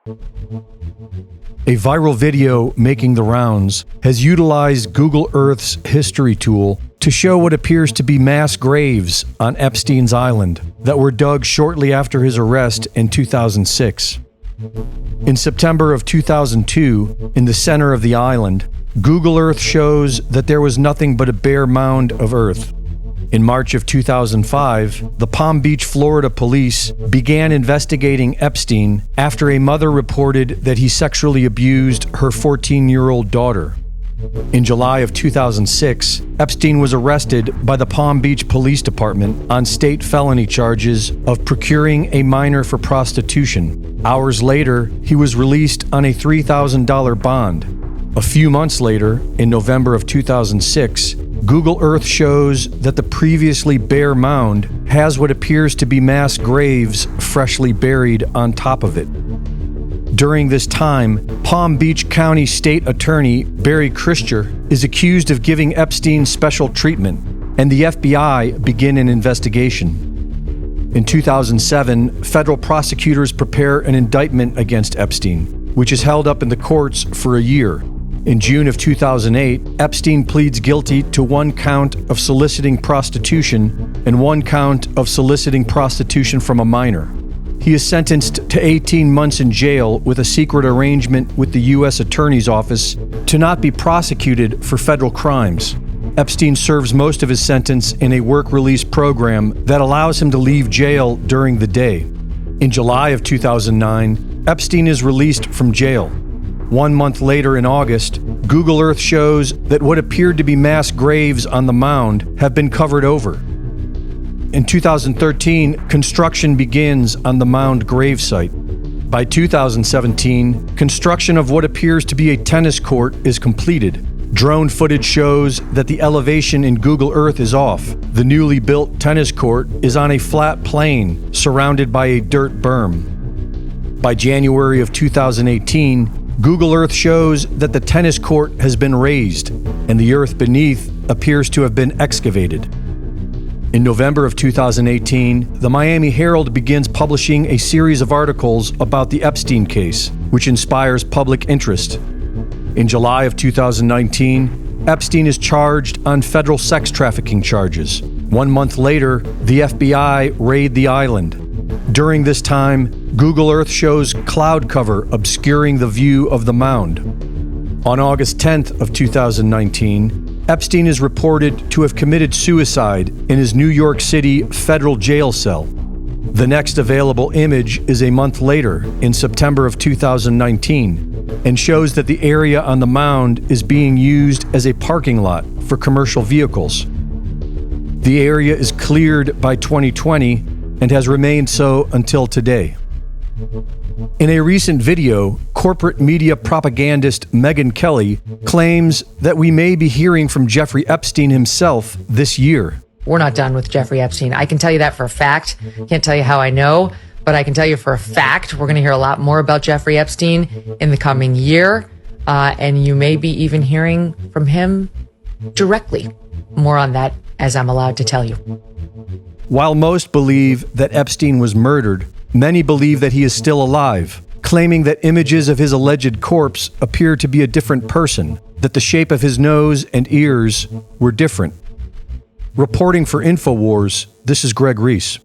A viral video making the rounds has utilized Google Earth's history tool to show what appears to be mass graves on Epstein's island that were dug shortly after his arrest in 2006. In September of 2002, in the center of the island, Google Earth shows that there was nothing but a bare mound of earth. In March of 2005, the Palm Beach, Florida police began investigating Epstein after a mother reported that he sexually abused her 14-year-old daughter. In July of 2006, Epstein was arrested by the Palm Beach Police Department on state felony charges of procuring a minor for prostitution. Hours later, he was released on a $3,000 bond. A few months later, in November of 2006, Google Earth shows that the previously bare mound has what appears to be mass graves freshly buried on top of it. During this time, Palm Beach County State Attorney Barry Christier is accused of giving Epstein special treatment, and the FBI begin an investigation. In 2007, federal prosecutors prepare an indictment against Epstein, which is held up in the courts for a year. In June of 2008, Epstein pleads guilty to 1 count of soliciting prostitution and 1 count of soliciting prostitution from a minor. He is sentenced to 18 months in jail with a secret arrangement with the U.S. Attorney's Office to not be prosecuted for federal crimes. Epstein serves most of his sentence in a work release program that allows him to leave jail during the day. In July of 2009, Epstein is released from jail. 1 month later in August, Google Earth shows that what appeared to be mass graves on the mound have been covered over. In 2013, construction begins on the mound gravesite. By 2017, construction of what appears to be a tennis court is completed. Drone footage shows that the elevation in Google Earth is off. The newly built tennis court is on a flat plain surrounded by a dirt berm. By January of 2018, Google Earth shows that the tennis court has been raised and the earth beneath appears to have been excavated. In November of 2018, the Miami Herald begins publishing a series of articles about the Epstein case, which inspires public interest. In July of 2019, Epstein is charged on federal sex trafficking charges. 1 month later, the FBI raid the island. During this time, Google Earth shows cloud cover obscuring the view of the mound. On August 10th of 2019, Epstein is reported to have committed suicide in his New York City federal jail cell. The next available image is a month later, in September of 2019, and shows that the area on the mound is being used as a parking lot for commercial vehicles. The area is cleared by 2020 and has remained so until today. In a recent video, corporate media propagandist Megyn Kelly claims that we may be hearing from Jeffrey Epstein himself this year. We're not done with Jeffrey Epstein. I can tell you that for a fact. Can't tell you how I know, but I can tell you for a fact we're going to hear a lot more about Jeffrey Epstein in the coming year, and you may be even hearing from him directly. More on that as I'm allowed to tell you. While most believe that Epstein was murdered, many believe that he is still alive, claiming that images of his alleged corpse appear to be a different person, that the shape of his nose and ears were different. Reporting for InfoWars, this is Greg Reese.